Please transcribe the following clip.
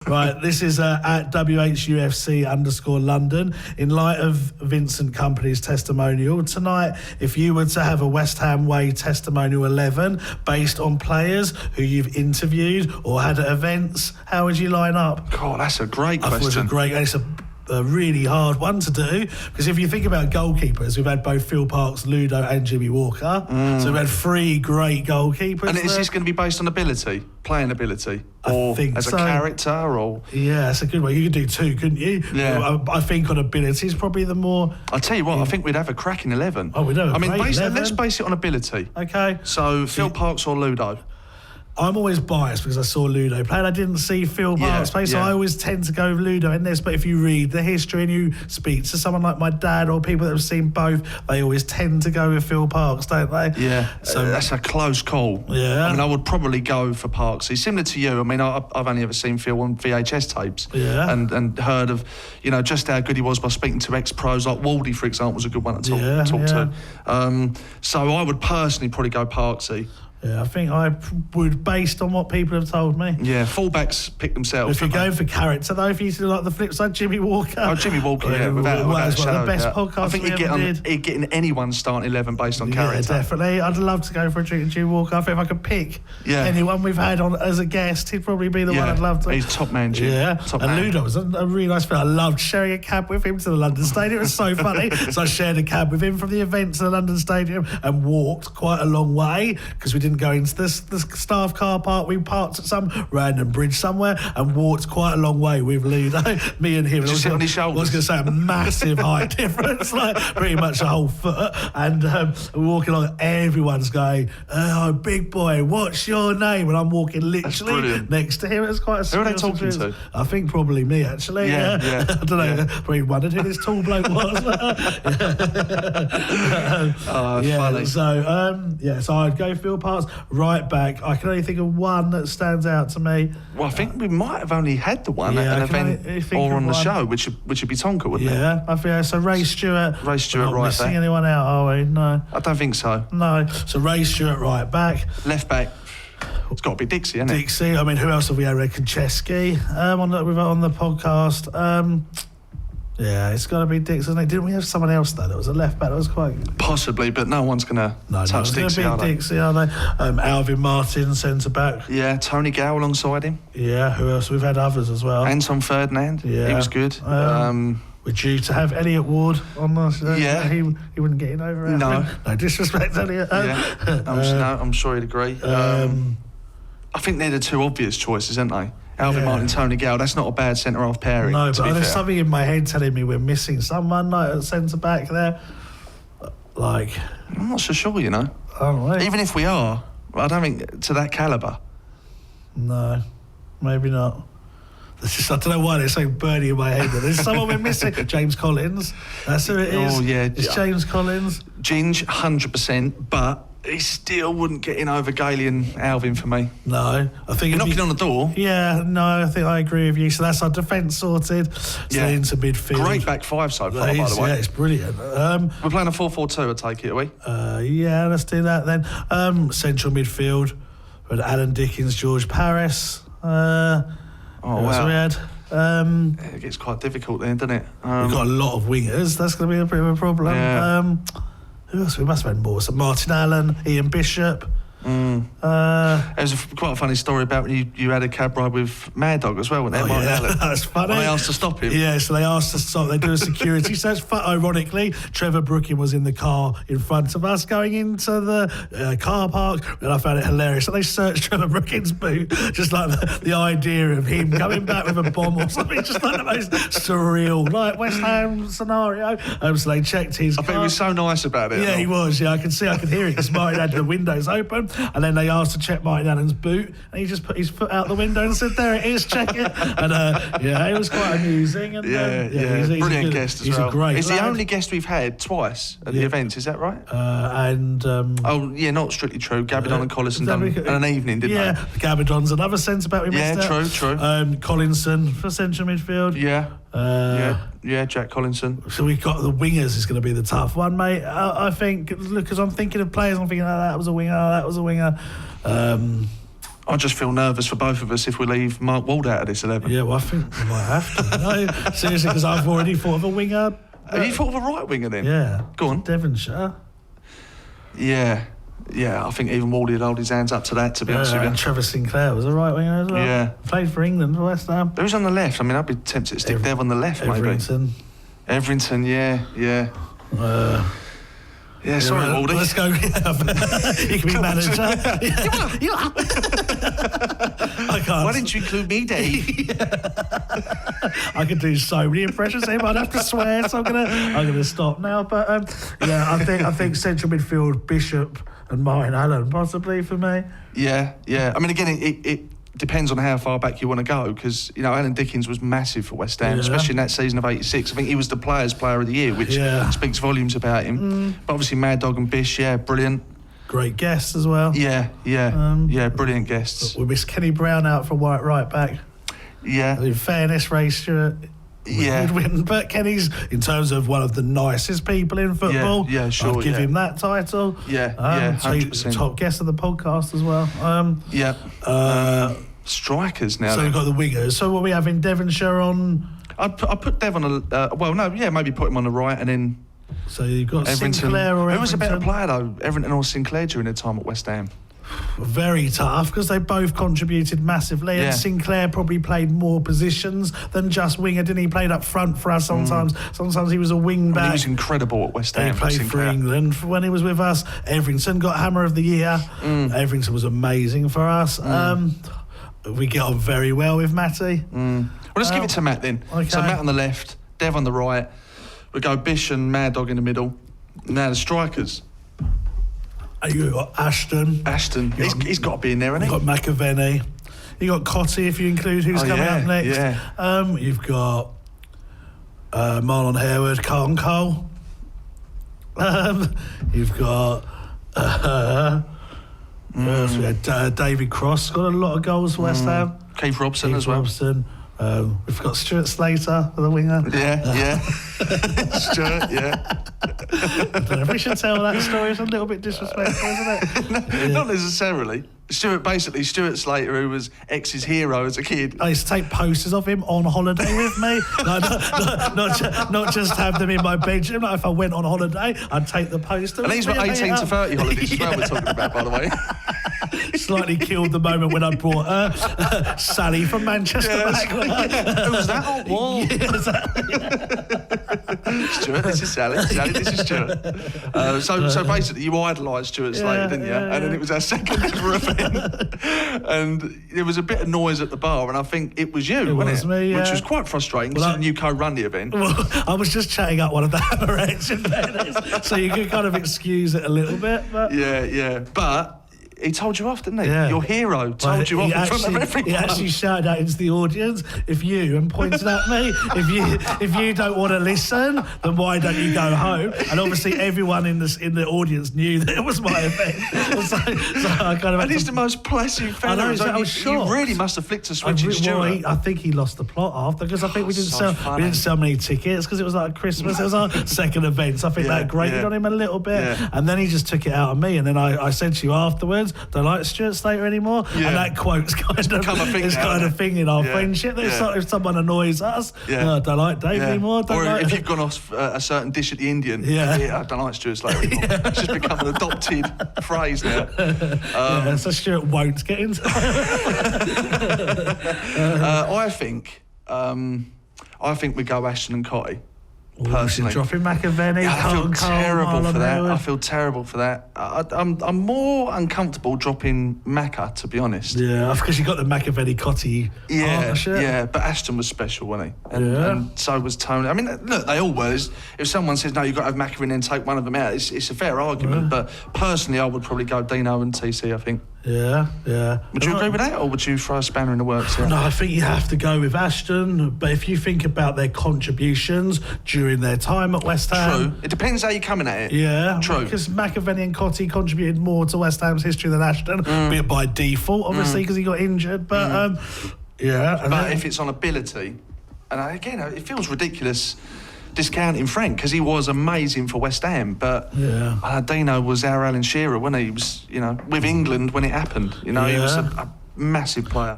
Right, this is at WHUFC_London. In light of Vincent Kompany's testimonial tonight, if you were to have a West Ham Way testimonial 11 based on players who you've interviewed or had at events, how would you line up? God, that's a great I thought question. it's a really hard one to do, because if you think about goalkeepers, we've had both Phil Parkes, Ludo and Jimmy Walker, so we've had 3 great goalkeepers. And is this going to be based on ability, playing ability, or as so. a character, or? Yeah, that's a good one. You could do 2, couldn't you? Yeah. I think on ability is probably the more. I'll tell you what, I think we'd have a cracking 11. Oh, we'd have a great 11. Let's base it on ability. Okay. So Phil Parkes or Ludo? I'm always biased because I saw Ludo play and I didn't see Phil Parkes play, so I always tend to go with Ludo in this. But if you read the history and you speak to someone like my dad or people that have seen both, they always tend to go with Phil Parkes, don't they? Yeah, so that's a close call. Yeah. I mean, I would probably go for Parkes. He's similar to you. I mean, I've only ever seen Phil on VHS tapes, and heard of, just how good he was by speaking to ex-pros, like Waldy, for example, was a good one to talk to. So I would personally probably go Parksy. Yeah, I think I would, based on what people have told me. Yeah, fullbacks pick themselves. If you're going for character, though, if you do like the flip side, Jimmy Walker. Oh, Jimmy Walker, without one of the best doubt. podcasts I think he'd get in anyone's starting 11 based on character. Yeah, definitely. I'd love to go for a Jimmy Walker. I think if I could pick anyone we've had on as a guest, he'd probably be the one I'd love to. He's top man, Jim. Yeah, top and man. Ludo was a really nice film. I loved sharing a cab with him to the London Stadium. It was so funny. So I shared a cab with him from the event to the London Stadium and walked quite a long way because we didn't go into the staff car park. We parked at some random bridge somewhere and walked quite a long way with Ludo, me and him. Did you sit on his shoulders? I was going to say a massive height difference, like pretty much a whole foot. And we're walking along, everyone's going, "Oh, big boy, what's your name?" And I'm walking literally next to him. It was quite a Who are they talking to? I think probably me, actually. Yeah. I don't know. Probably wondered who this tall bloke was. Funny. So I'd go Phil Parkes. Right back, I can only think of one that stands out to me. Well, I think we might have only had the one at an event or on the show, which would be Tonka, wouldn't it? Yeah, I think so. Ray Stewart. Ray Stewart, right missing back. anyone out, are we? No. I don't think so. No. So Ray Stewart, right back. Left back. It's got to be Dixie, hasn't it? Dixie. I mean, who else have we had? Konchesky on the podcast. Yeah, it's got to be Dixie, isn't it? Didn't we have someone else, though, that was a left back? That was quite... Possibly, but no one's going to touch Dixie, are they? Dixie, are they? Alvin Martin, centre-back. Yeah, Tony Gow alongside him. Yeah, who else? We've had others as well. Anton Ferdinand. Yeah. He was good. We're due to have Elliot Ward on the show. Yeah. He wouldn't get in over No. No disrespect, Elliot. I'm sure he'd agree. I think they're the 2 obvious choices, aren't they? Alvin Martin, Tony Gow, that's not a bad centre-half pairing. No, but there's something in my head telling me we're missing someone like at centre-back there. Like... I'm not so sure, I don't know. Even if we are, I don't think to that calibre. No, maybe not. I don't know why there's so burning in my head, but there's someone we're missing. James Collins. That's who it is. Oh, yeah. It's James Collins. Ginge, 100%, but... he still wouldn't get in over Gailey and Alvin for me. No, I think... You're knocking on the door. Yeah, no, I think I agree with you. So that's our defence sorted. So into midfield. Great back 5 so far, by the way. Yeah, it's brilliant. We're playing a 4-4-2, I take it, are we? Yeah, let's do that then. Central midfield with Alan Dickens, George Paris. Wow. We had... it gets quite difficult then, doesn't it? We've got a lot of wingers. That's going to be a bit of a problem. Yeah. Who else? We must have had more. So Martin Allen, Ian Bishop. There's quite a funny story about when you had a cab ride with Mad Dog as well, wasn't there? Martin Allen. That's funny. They asked to stop him. Yeah, so they asked to stop. They do a security search. Ironically, Trevor Brooking was in the car in front of us going into the car park, and I found it hilarious. So they searched Trevor Brooking's boot, just like the idea of him coming back with a bomb or something, just like the most surreal, like West Ham scenario. So they checked his car. I think he was so nice about it. Yeah, he was. Yeah, I could hear it because Martin had the windows open. And then they asked to check Martin Allen's boot, and he just put his foot out the window and said, "There it is, check it." And it was quite amusing. And, he's brilliant guest as well. He's a great He's lad. the only guest we've had twice at the events, is that right? Not strictly true. Gabidon and Collison done an evening, didn't they? Yeah, Gabidon's another centre-back we missed out. True. Collinson for central midfield. Jack Collinson. So we've got the wingers is going to be the tough one, mate. I think, because I'm thinking of players, I'm thinking, that was a winger, that was a winger. I just feel nervous for both of us if we leave Mark Ward out of this 11. Yeah, well, I think we might have to. No, seriously, because I've already thought of a winger. Have you thought of a right winger then? Yeah. Go on. Devonshire. Yeah, I think even Wardy would hold his hands up to that, to be honest with you. And Trevor Sinclair was a right winger as well. Yeah. Played for England, for West Ham. Who's on the left? I mean, I'd be tempted to stick Dev on the left, Everington. maybe. Everington, yeah. Yeah, sorry, Wardy. Let's go. You can be manager. I can't. Why didn't you include me, Dave? I could do so many impressions of him. I'd have to swear, so I'm gonna stop now. But I think central midfield, Bishop and Martin Allen possibly for me. Yeah. I mean, again, it depends on how far back you want to go, because Alan Dickens was massive for West Ham, especially in that season of '86. I think he was the Players' Player of the Year, which speaks volumes about him. But obviously, Mad Dog and Bish, brilliant. Great guests as well. Yeah, brilliant guests. We missed Kenny Brown out for right back. Yeah. In fairness, Ray Stewart would win, but Kenny's, in terms of one of the nicest people in football, sure, I'd give him that title. 100%. Top guest of the podcast as well. Strikers now. So we've got the wingers. So what we have in Devonshire on? I'd put Dev on maybe put him on the right, and then. So you've got Everington. Sinclair or Everington. Who was a better player though, Everington or Sinclair during their time at West Ham? Very tough, because they both contributed massively, and Sinclair probably played more positions than just winger, didn't he? Played up front for us sometimes. Sometimes he was a wing back. He was incredible at West Ham. He played for England when he was with us. Everington got Hammer of the Year. Everington was amazing for us. We get on very well with Matty. Well, let's give it to Matt then. Okay. So Matt on the left, Dev on the right. We go Bish and Mad Dog in the middle. Now the strikers. You got Ashton. He's got to be in there, hasn't he? You got McAvenny. You got Cotty, if you include who's coming up next. Yeah. You've got Marlon Harewood, Carlton Cole. You've got we had David Cross, got a lot of goals for West Ham. Keith Robson as well. We've got Stuart Slater for the winger. Yeah. Stuart, I don't know if we should tell that story. It's a little bit disrespectful, isn't it? Not necessarily. Stuart Slater, who was X's hero as a kid. I used to take posters of him on holiday with me. Not just have them in my bedroom. Like if I went on holiday, I'd take the poster. And these were 18 to 30 holidays as well we're talking about, by the way. Slightly killed the moment when I brought Sally from Manchester back. Who was that? Oh, Stuart, this is Sally. Sally, this is Stuart. So basically, you idolised Stuart Slater, didn't you? And then it was our second ever event. And there was a bit of noise at the bar, and I think it was you, wasn't it? Me, Which was quite frustrating, considering you co-run the event. Well, I was just chatting up one of the Hammerettes in fairness, so you could kind of excuse it a little bit. But Yeah. But he told you off, didn't he? Yeah. Your hero told you off in front of everyone. He actually shouted out into the audience, and pointed at me, if you don't want to listen, then why don't you go home? And obviously everyone in the audience knew that it was my event. So I kind of. And he's the most placid fella. I know, I was shocked. You really must have flicked a switch in Stuart. I think he lost the plot after, because I think we didn't sell many tickets, because it was like Christmas. It was our second event, so I think that grated on him a little bit. Yeah. And then he just took it out on me, and then I said to you afterwards, don't like Stuart Slater anymore. Yeah. And that quote's kind of thing in our friendship. If someone annoys us, I don't like Dave anymore. If you've gone off a certain dish at the Indian, I don't like Stuart Slater anymore. It's just become an adopted phrase now. So Stuart won't get into it. I think we go Ashton and Cotty. Personally, dropping McAvenny. I feel terrible for that. I feel terrible for that. I'm more uncomfortable dropping Macca, to be honest. Yeah, because you got the McAvenny Cotty partnership. Yeah, but Ashton was special, wasn't he? And so was Tony. I mean, look, they all were. If someone says no, you've got to have McAvenny and take one of them out, it's a fair argument. But personally, I would probably go Dino and TC. I think. Yeah. Would you agree with that, or would you throw a spanner in the works here? No, I think you have to go with Ashton. But if you think about their contributions during their time at West Ham... True. It depends how you're coming at it. Yeah. True. Because McAvenny and Cotty contributed more to West Ham's history than Ashton, be it by default, obviously, because he got injured. But, But if it's on ability... And again, it feels ridiculous discounting Frank, because he was amazing for West Ham, but Dino was our Alan Shearer, wasn't he? He was, with England when it happened. He was a massive player.